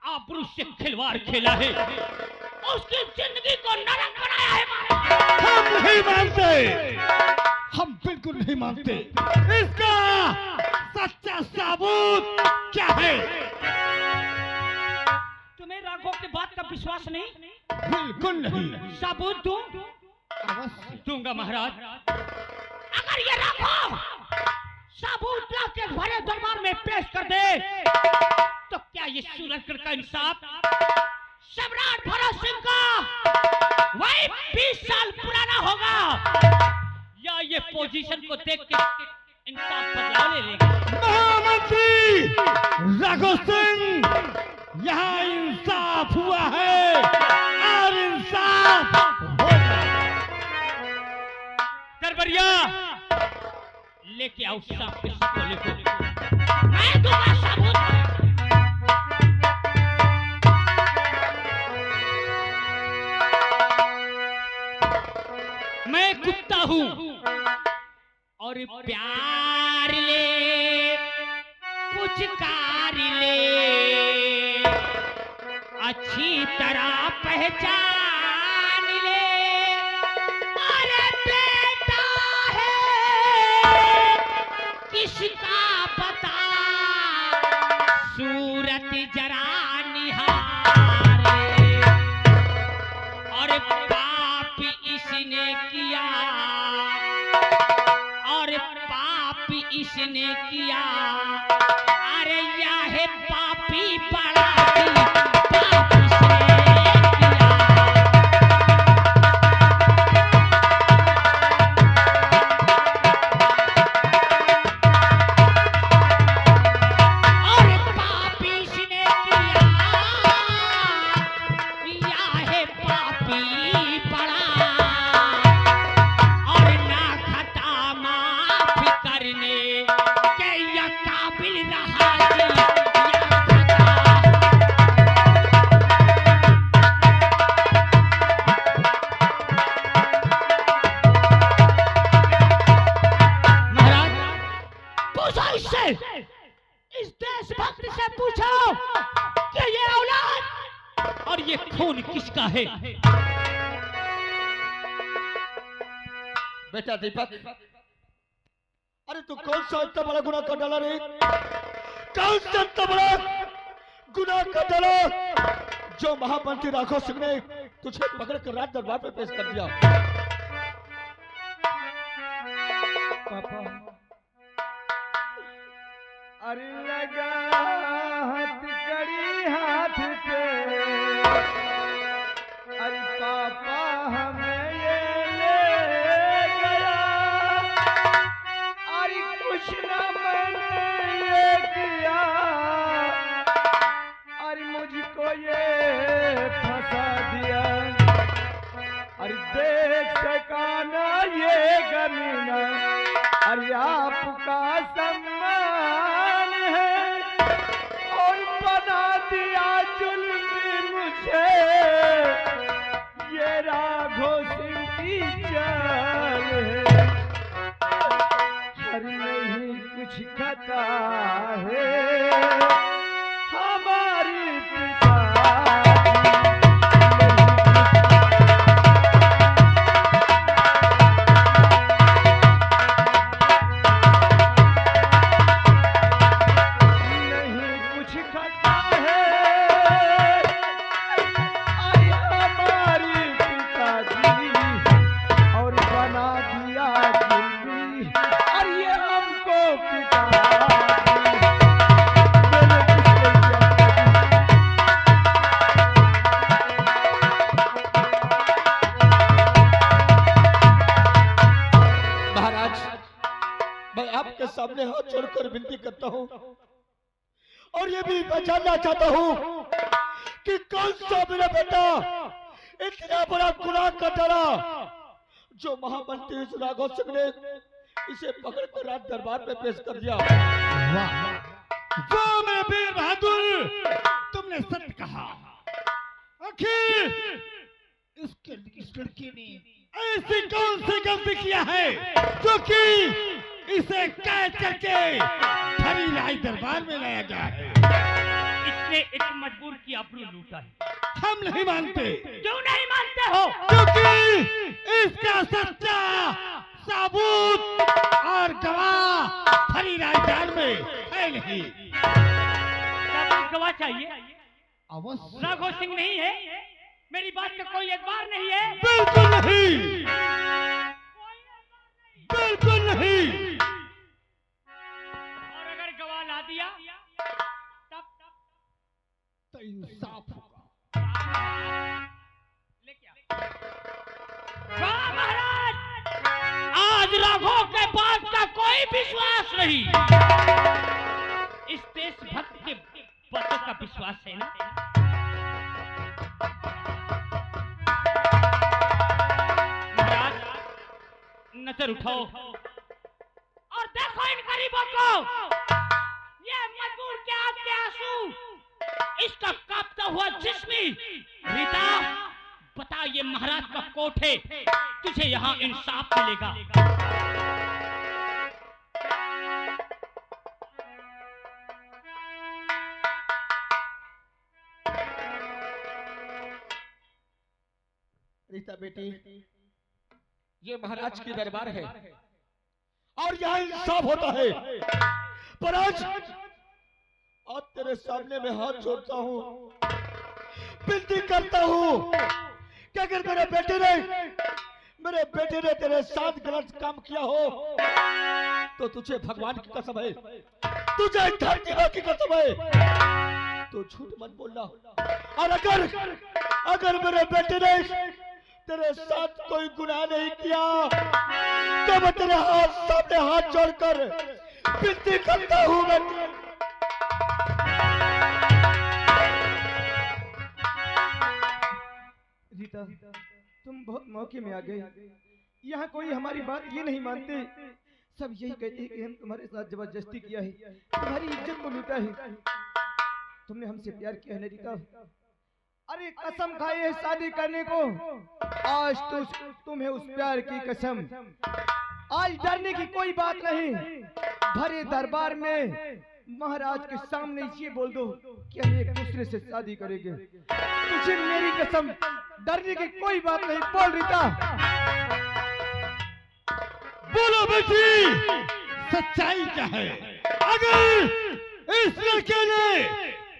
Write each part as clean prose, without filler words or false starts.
आबरू से खिलवाड़ खेला है, उसकी जिंदगी को नरक बनाया है। हम नहीं मानते, हम बिल्कुल नहीं मानते। इसका सच्चा सबूत क्या है? तुम्हें राघव की बात का विश्वास नहीं? बिल्कुल नहीं। सबूत दूं? अवश्य दूंगा महाराज। अगर ये राघव सबूत लाके भरे दरबार में पेश कर दे तो क्या ये सूरजगढ़ का इंसाफ सम्राट भरत सिंह का वही 20 साल पुराना होगा, या ये पोजीशन को देख के इंसाफ बदलाव ले लेगा? महामंत्री राघव सिंह, यहाँ इंसाफ हुआ है और इंसाफ होगा। दरबारिया लेके आओ सांप के सपोले को, मैं दूंगा सबूत। मैं कुत्ता हूँ और प्यार ले पुचकार ले, अच्छी तरह पहचान ले। अरे बेटा है किसका बता, सूरत जरा निहारे। और पाप इसने किया, और पाप इसने किया। अरे या है पापी बड़ा ही, पाप इसने किया। और पाप इसने किया, या है पापी बड़ा। और ना खता माफ करने के या काबिल रहा जी, या खता। महाराज पूछो इससे, इस देशभक्त से पूछो कि ये औलाद और ये खून किसका है? बेटा दीपक, अरे तू कौन सा इतना बड़ा गुनाह कर डाला रे? कौन सा इतना बड़ा गुनाह कर डाला जो महामंत्री राघव सिंह ने तुझे पकड़ कर राज दरबार में पेश कर दिया? पापा, अरे लगा हथकड़ी हाथ पे, अरे पापा हमें ये ले गया। अरे कुछ ना मैंने ये किया, अरे मुझको ये फंसा दिया। अरे देख सका ना ये गमीना, अरे आपका सम्मान है, और बना दिया जुल्मी मुझे ये राघव सिंह की चाल है। हर नहीं कुछ खता है हमारी पिता। सामने हाथ जोड़कर विनती करता हूँ और ये भी जानना चाहता हूँ कि कौन सा मेरा बेटा इतना बड़ा गुनाह कर डाला जो महामंत्री राघव सिंह ने इसे पकड़कर राज दरबार में पेश कर दिया। वाह मेरे वीर बहादुर, तुमने सत्य कहा। आखिर इस लड़की ने ऐसी कौन सी गलती किया है जो कि इसे कैद करके भरी राज दरबार में लाया गया है? इसने एक मजबूर की आबरू लूटा है। हम नहीं मानते। क्यों नहीं मानते हो? क्योंकि इसका सच्चा सबूत और गवाह हरी राजधान में है नहीं। क्या गवाह चाहिए? अवश्य। राघव सिंह नहीं है? मेरी बात का कोई एतबार नहीं है? बिल्कुल नहीं, बिल्कुल नहीं। और अगर गवाह ला दिया तब तो इंसाफ होगा। वाह महाराज, आज राघव के बात का कोई विश्वास नहीं। इस देशभक्त के बातों का विश्वास है ना? महाराज नजर उठाओ और देखो इन गरीबों को। ये मजबूर के आंख के आंसू, इसका कांपता हुआ जिस्म। रीता बता, ये महाराज का कोर्ट है, तुझे यहाँ इंसाफ मिलेगा। रीता बेटी, ये महाराज की दरबार है और यहाँ इंसाफ होता है। पर आज तेरे सामने में हाथ जोड़ता हूँ, विनती करता हूँ कि अगर मेरे बेटे ने तेरे साथ गलत काम किया हो तो तुझे भगवान की कसम है, तुझे धरती मां की कसम है, तो झूठ मत बोलना। और अगर मेरे बेटे ने तेरे साथ कोई गुनाह नहीं किया तो मैं तेरे सामने हाथ जोड़कर विनती करता हूँ। रीता, तुम बहुत मौके में आ गए। यहाँ कोई हमारी बात ये नहीं मानते, सब यही कहते हैं कि हम तुम्हारे साथ जबरदस्ती किया है, तुम्हारी इज्जत को लूटा है। तुमने हमसे प्यार किया है रीता। अरे कसम खाई है शादी करने को, आज तो तुम्हें उस प्यार की कसम। आज डरने की कोई बात नहीं। भरे दरबार में महाराज के सामने ये बोल दो कि हम एक दूसरे से शादी करेंगे। तुझे मेरी कसम, डरने की कोई बात नहीं। बोल रीता। बोलो बेटी, सच्चाई क्या है? अगर इस लड़के ने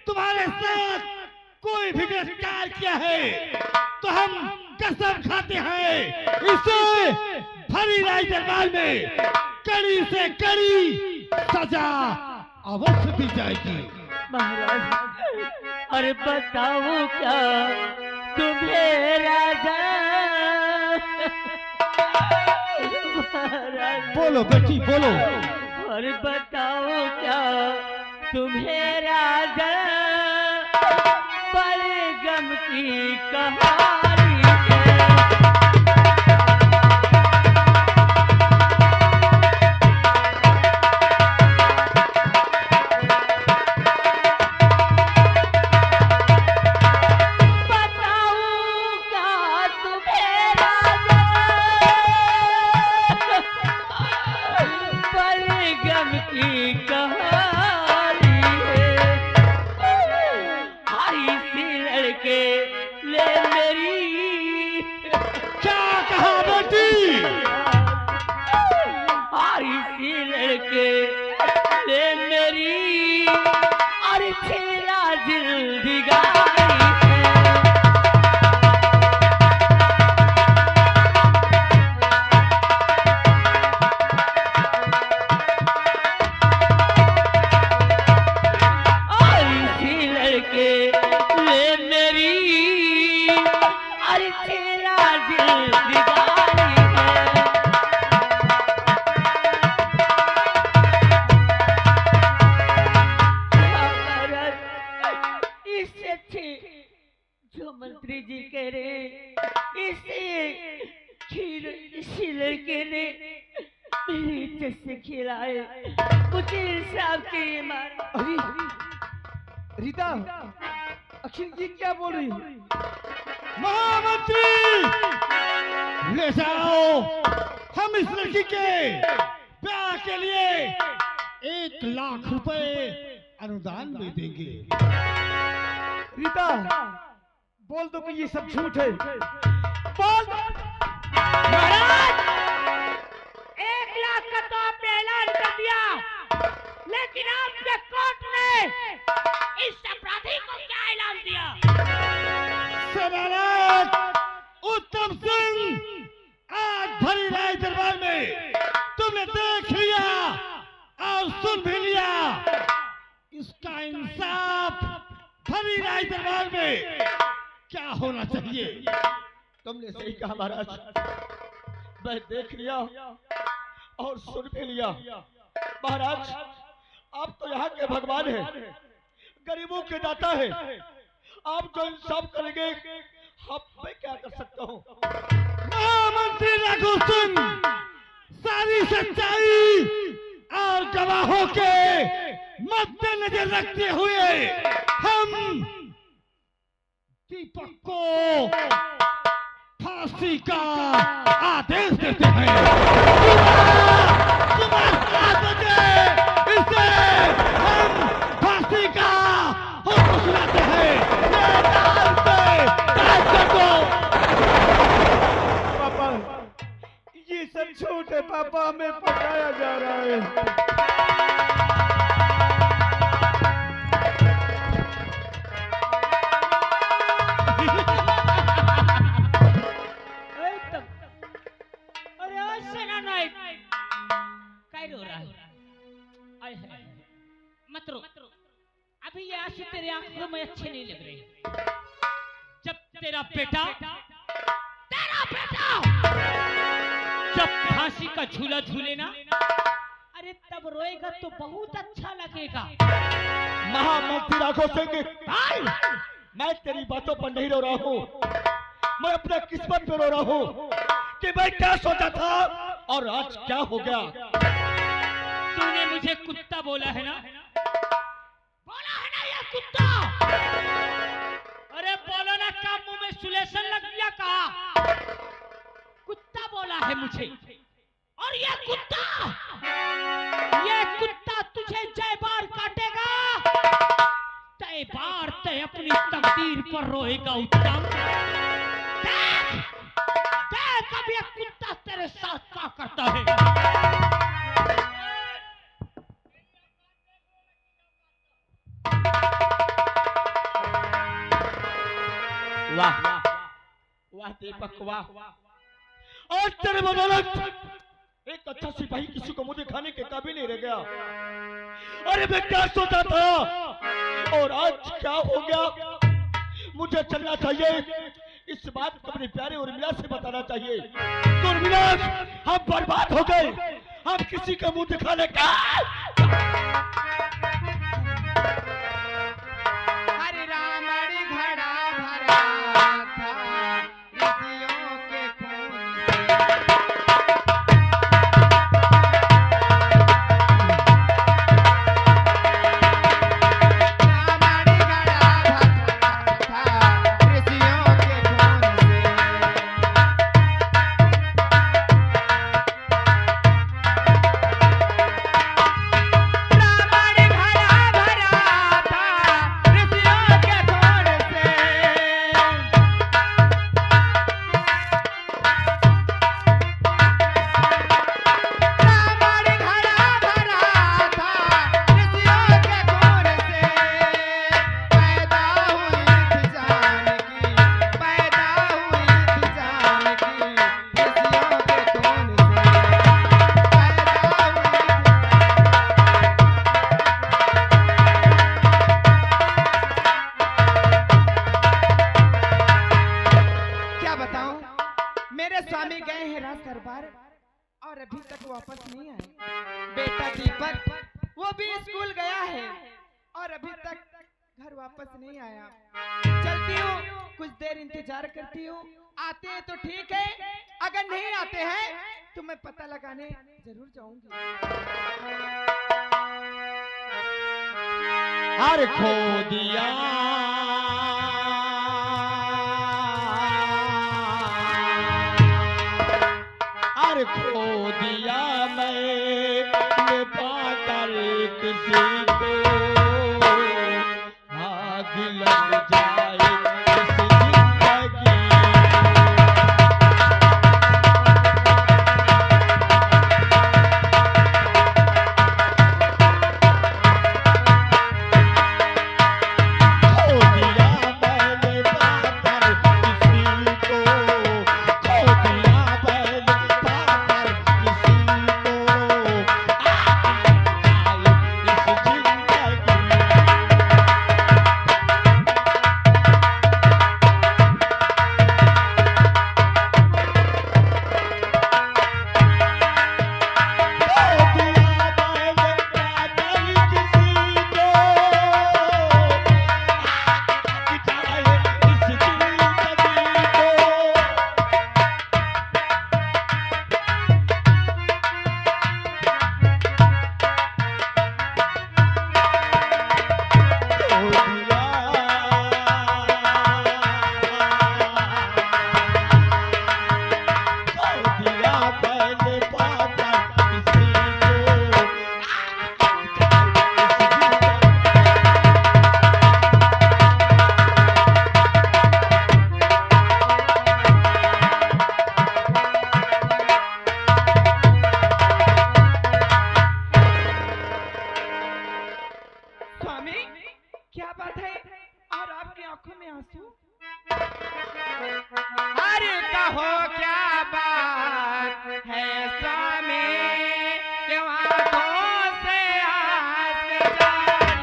तुम्हारे साथ कोई भी गिरफ्तार किया है तो हम कसम खाते हैं इसे भरी राज दरबार में कड़ी से कड़ी सजा अवश्य दी जाएगी। महाराज, अरे बताओ क्या तुम्हें राजा? बोलो बेटी, बोलो। अरे बताओ क्या तुम्हें राजा बड़े गम की कहानी है। मंत्री जी कह रहे इसी लड़के ने मेरी इज्जत से खिलाए, मुझे इंसाफ चाहिए। मारा। अरे रीता, आखिर ये क्या बोल रही? महामंत्री, ले जाओ, हम इस लड़की के ब्याह के लिए 1 लाख रुपए अनुदान में देंगे। रीता बोल दो कि ये सब झूठ है, बोल दो। महाराज 1 लाख का तो आपने ऐलान कर दिया, लेकिन आपके कोर्ट ने इस अपराधी को क्या ऐलान दिया? सेनानायक उत्तम सिंह, आज भरी राय दरबार में तुमने देख लिया और सुन भी लिया। इसका इंसाफ भरी राय दरबार में क्या होना चाहिए? तुमने सही कहा महाराज, मैं देख लिया और सुन भी लिया। महाराज आप तो यहाँ के भगवान हैं, गरीबों के दाता है, आप जो इंसाफ करेंगे हम मैं क्या कर सकता हूँ? महामंत्री रघु सिंह, सारी सच्चाई और गवाहों के मद्देनजर रखते हुए हम दीपक को फांसी का आदेश देते हैं। सुबह 7 बजे इसे हम फांसी का हुक्म सुनाते हैं। ये नाम से टाइप कर दो। पापा ये सब झूठ है पापा, हमें पकाया जा रहा है। अरे ओ सेनानायक, काय रो रहा है? आय है, मत रो। अभी ये आंसू तेरे आंखों में अच्छे नहीं लग रहे। जब तेरा बेटा जब फांसी का झूला झूले ना, अरे तब रोएगा तो बहुत अच्छा लगेगा। महामंत्री राघव सिंह, मैं तेरी बातों पर नहीं रो रहा हूँ, मैं अपना किस्मत पे रो रहा हूँ कि मैं क्या सोचा था और आज क्या हो गया। तूने मुझे कुत्ता बोला है ना? बोला है ना ये कुत्ता? अरे बोलो ना, क्या मुंह में सुलेशन लग गया? कहा कुत्ता बोला है मुझे, और ये कुत्ता तुझे जय बार काटेगा, तय बार तय अपनी तकदीर पर रोएगा। उत्तम देख अब ये कुत्ता तेरे साथ क्या करता है। वाह वाह दीपक वाह, आज तेरे बदौलत एक अच्छा सिपाही किसी को मुंह दिखाने के काबिल नहीं रह गया। अरे मैं क्या सोचा था और आज क्या हो गया? मुझे चलना चाहिए, इस बात को अपने प्यारे उर्मिला से बताना चाहिए। तो उर्मिला, हम बर्बाद हो गए, हम किसी का मुंह दिखाने का। हरे रामड़ी घड़ा भरा था ऋषियों के खून से। रामड़ी घड़ा भरा था ऋषियों के खून से। रामड़ी घड़ा भरा था ऋषियों के खून से। रामड़ी घड़ा भरा था ऋषियों के खून से। पैदा हुई थी जानकी, पैदा हुई थी जानकी ऋषियों के खून से। पैदा हुई। क्या बताऊं, मेरे स्वामी गए हैं राज दरबार और अभी तक वापस नहीं आए। बेटा दीपक वो भी स्कूल गया है और अभी तक घर वापस नहीं आया। चलती हूँ, कुछ देर इंतजार करती हूँ, आते हैं तो ठीक है, अगर नहीं आते हैं तो मैं पता लगाने जरूर जाऊंगी। अरे खो दिया अरे खो दिया मैंने पाकर किसी को, भाग लग जाए इस जिंदगी। स्वामी क्या बात है और आपकी आंखों में आंसू? अरे कहो क्या बात है स्वामी, क्यों आंखों से आंसू जारी?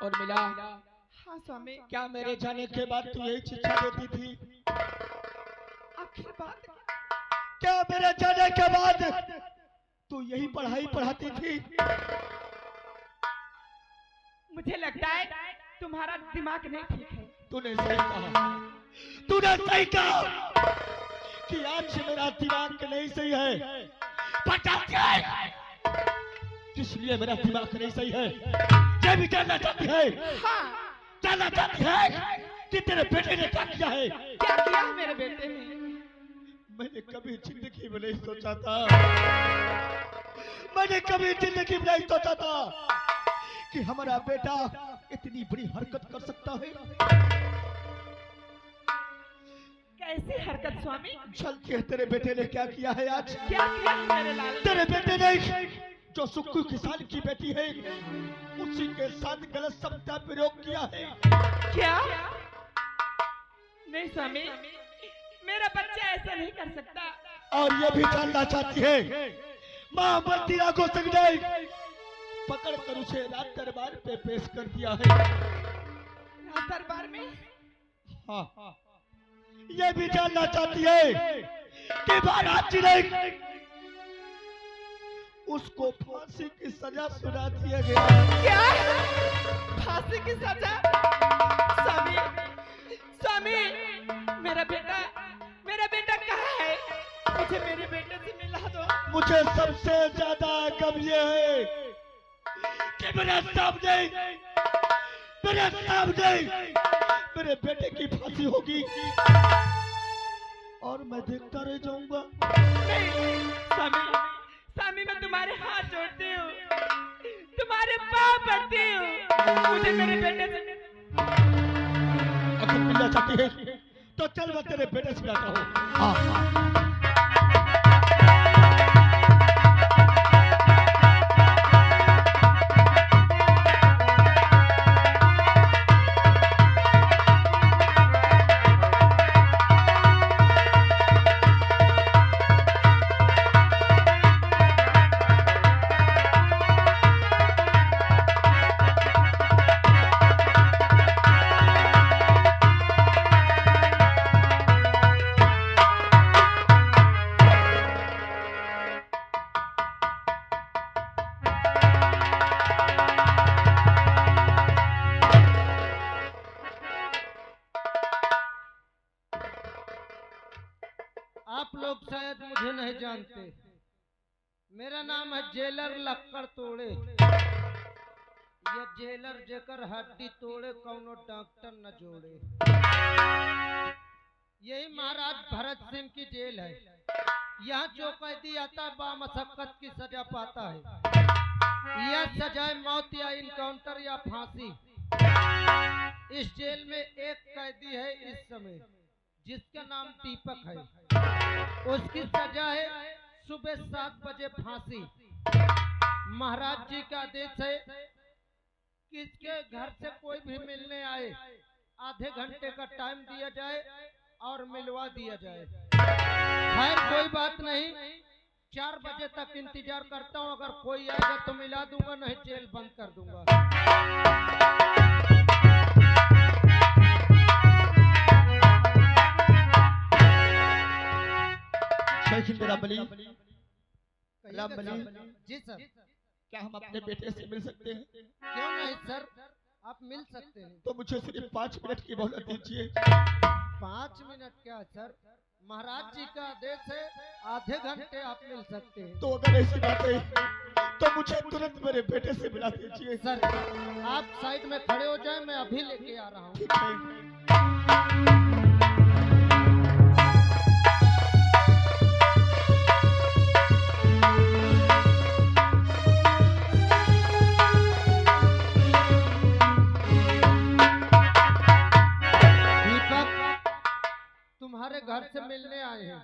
और मिला। हाँ स्वामी। क्या मेरे जाने के बाद तू यही शिक्षा देती थी? आखिर बात क्या मेरे जाने के बाद तू यही पढ़ाई पढ़ाती थी? मुझे लगता है तुम्हारा दिमाग नहीं ठीक है। तूने सही कहा, तूने सही कहा कि आज मेरा दिमाग नहीं सही है। पता है इसलिए मेरा दिमाग नहीं सही है। ये भी जानना चाहती है? हाँ। जानना चाहती है कि तेरे बेटे ने क्या किया है? क्या किया है मेरे बेटे ने? मैंने कभी जिंदगी में नहीं सोचा था, मैंने कभी जिंदगी में नहीं सोचा था कि हमारा बेटा इतनी बड़ी हरकत कर सकता है। कैसी हरकत स्वामी? चलती है तेरे बेटे ने क्या किया है आज? क्या किया है मेरे लाल? तेरे बेटे ने जो सुक्कू किसान की बेटी है उसी के साथ गलत शब्द का प्रयोग किया है। क्या? नहीं स्वामी, मेरा बच्चा ऐसा नहीं कर सकता। और ये भी जानना चाहती है मां बंदीरा को संजय पकड़ कर उसे राज दरबार पे पेश कर दिया है। राज दरबार में? हाँ। ये भी जानना चाहती है कि महाराज जी ने उसको फांसी की सजा सुना दिया गया। क्या? फांसी की सजा? स्वामी, मुझे सबसे ज्यादा गम ये है कि मेरे सामने मेरे बेटे की फांसी होगी और मैं देखता रह जाऊंगा। स्वामी, स्वामी मैं तुम्हारे हाथ जोड़ती हूँ, तुम्हारे पाँव पड़ती हूँ, मुझे मेरे बेटे से अगर मिलना चाहती है तो चल मैं तेरे बेटे से मिलाता हूँ। हाँ हाँ आप लोग शायद मुझे नहीं जानते, मेरा नाम है जेलर लक्कड़ तोड़े। ये जेलर जेकर हड्डी तोड़े कौनो डॉक्टर न जोड़े। यही महाराज भरत सिंह की जेल है। यहाँ जो कैदी आता है बामशक्कत की सजा पाता है। यह सजाए मौत या इनकाउंटर या फांसी। इस जेल में एक कैदी है इस समय जिसका नाम दीपक है। उसकी सजा है सुबह 7 बजे फांसी। महाराज जी का आदेश है कि इसके घर से कोई भी मिलने आए आधे घंटे का टाइम दिया जाए और मिलवा दिया जाए। खैर कोई बात नहीं, 4 बजे तक इंतजार करता हूँ। अगर कोई आएगा तो मिला दूंगा, नहीं जेल बंद कर दूंगा। राम बली, जी सर। क्या हम अपने बेटे से मिल सकते हैं? क्यों नहीं सर, आप मिल सकते हैं। तो मुझे सिर्फ 5 मिनट की मोहलत दीजिए। 5 मिनट क्या सर, महाराज जी का आदेश है, आधे घंटे आप मिल सकते हैं। तो अगर ऐसी बात है तो मुझे तुरंत मेरे बेटे से मिला दीजिए। सर आप साइड में खड़े हो जाए, मैं अभी लेके आ रहा हूँ। ठीक है। तुम्हारे घर से मिलने आए हैं,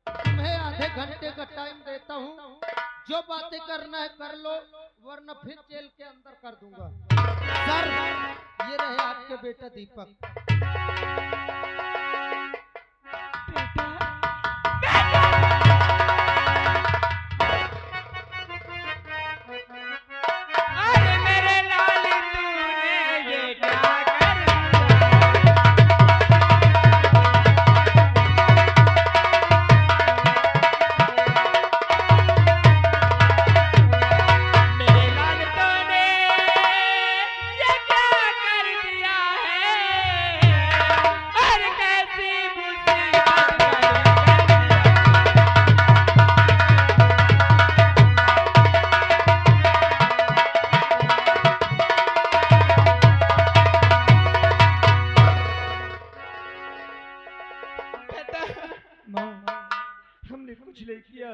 तुम्हें आधे घंटे का टाइम देता हूँ। जो बातें करना है कर लो, वरना फिर जेल के अंदर कर दूंगा। सर ये रहे आपके बेटा दीपक। अरे मेरे लाल तूने ये क्या कर हमने कुछ नहीं किया,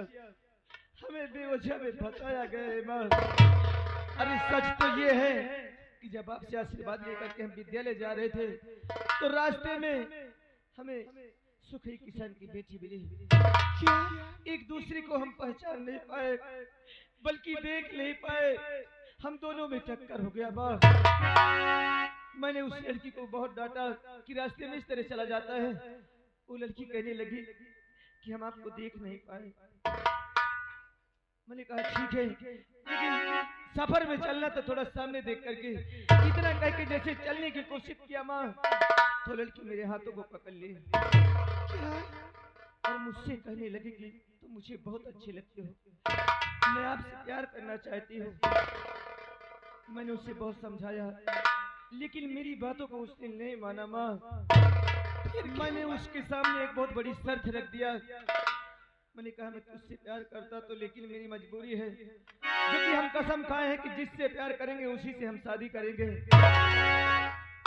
हमें बेवजह में फंसाया गया है माँ। अरे सच तो ये है कि जब आपसे आशीर्वाद लेकर के हम विद्यालय जा रहे थे तो रास्ते में हमें सुखी किसान की बेटी मिली। क्या एक दूसरे को हम पहचान नहीं पाए, बल्कि देख नहीं पाए, हम दोनों में टक्कर हो गया माँ। मैंने उस लड़की को बहुत डांटा कि रास्ते में इस तरह चला जाता है। वो लड़की कहने लगी कि हम आपको देख नहीं पाए। मैंने कहा ठीक है, लेकिन सफर में चलना तो थोड़ा सामने देख करके। इतना कह के जैसे चलने की कोशिश किया माँ, तो लड़की मेरे हाथों को पकड़ ली और मुझसे कहने लगी कि तुम मुझे बहुत अच्छे लगते हो, मैं आपसे प्यार करना चाहती हूँ। मैंने उसे बहुत समझाया, लेकिन मेरी बातों को उसने नहीं माना माँ। मैंने उसके सामने एक बहुत बड़ी शर्त रख दिया मैंने कहा मैं तुझसे प्यार करता तो, लेकिन मेरी मजबूरी है, क्योंकि हम कसम खाए हैं कि जिससे प्यार करेंगे उसी से हम शादी करेंगे।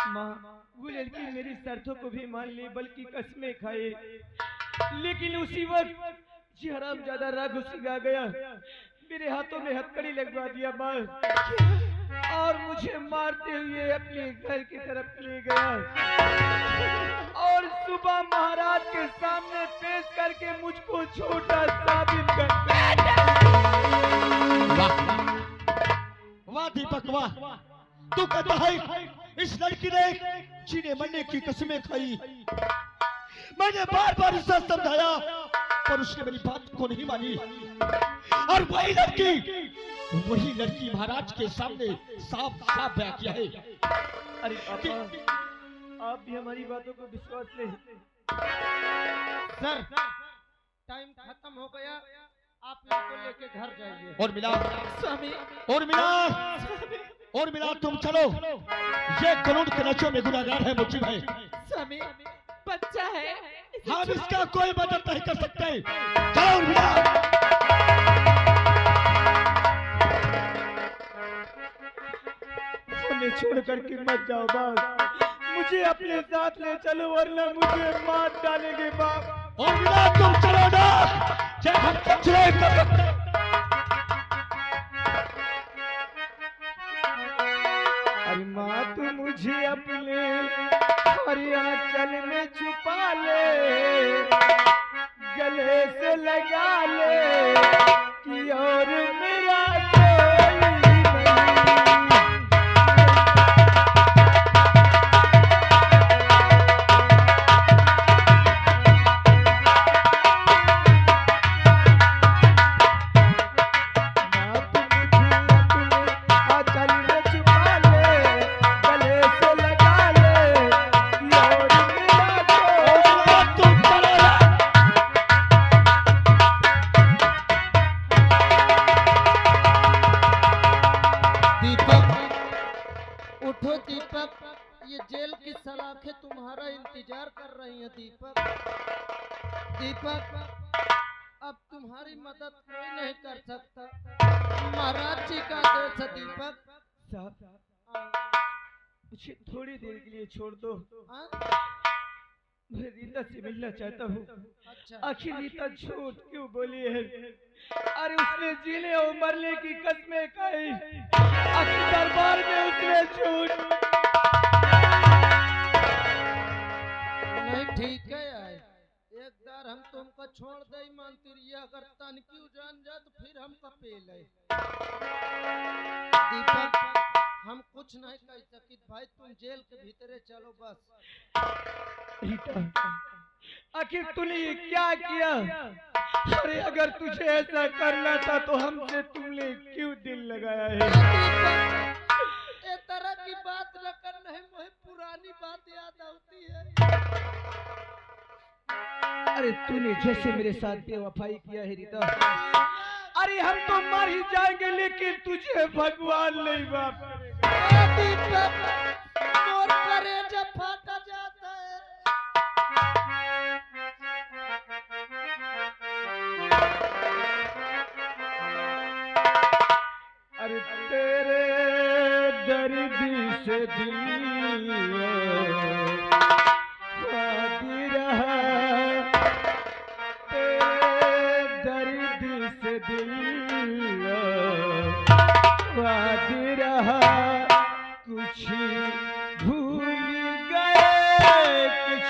माँ, वो लड़की मेरी शर्तों को भी मान ली, बल्कि कसमें खाए, लेकिन उसी वक्त जी हरामजादा राघु सिंह आ गया, मेरे हाथों में हथकड़ी लगवा दिया माँ, और मुझे मारते हुए अपने घर की तरफ ले गया, और सुबह महाराज के सामने पेश करके मुझको छोटा साबित कर। वाह दीपक वाह, तू कहता है इस लड़की ने जीने मरने की कसमें खाई। मैंने बार बार उसे समझाया पर उसने मेरी बात को नहीं मानी, और वही लड़की महाराज के सामने साफ साफ बयान किया है। अरे पापा, आप भी हमारी बातों को विश्वास ले। सर, टाइम खत्म हो गया, आप लोग को लेके घर जाइए। और मिला स्वामी, और मिला तुम चलो, ये कानून के नशों में गुनाहगार है मुझे भाई। स्वामी बच्चा है, हम इसका कोई मदद नहीं कर सकते। चलो और मिला। हमें छोड़ करके मत जाओ बाप, मुझे अपने साथ ले चलो वरना मुझे मार डालेंगे बाप। और मिला तुम चलो ना, चाहे हम कचरे कर। अरे माँ, तू मुझे अपने हरी आंचल में छुपा ले, गले से लगा ले कि और मेरा कोई नहीं। उठो दीपक, ये जेल की सलाखें तुम्हारा इंतजार कर रही हैं। दीपक, अब तुम्हारी मदद कोई नहीं कर सकता, महाराज जी का आदेश है। दीपक साहब, मुझे थोड़ी देर के लिए छोड़ दो, मैं रीता से मिलना चाहता हूँ। अच्छा, आखिर रीता झूठ क्यों बोली है? अरे उसने जीने और मरने की कसमें खाई, आखिर दरबार में उसने झूठ। नहीं ठीक है यार, एक बार हम तुमको छोड़ दे मानती, अगर तनकी जान जा तो फिर हम कपेल है। दीपक, हम कुछ नहीं कह सकित भाई, तुम जेल के भीतरे चलो बस। रीता, आखिर तूने ये क्या किया? अरे अगर तुझे ऐसा करना था तो हमसे तुमने क्यों दिल लगाया है? ये तरह की बात न कर, नहीं मुझे पुरानी बात याद आती है। अरे तूने जैसे मेरे साथ बेवफाई किया है रीता, अरे हम तो मर ही जाएंगे लेकिन तुझे भगवान नहीं माफ करेगा। दीपक, मोर कलेजा फाटा जाता है। अरे तेरे दर्द से दिल वादी रहा, तेरे दर्द से दिल वादी रहा, कुछ भूल गए, कुछ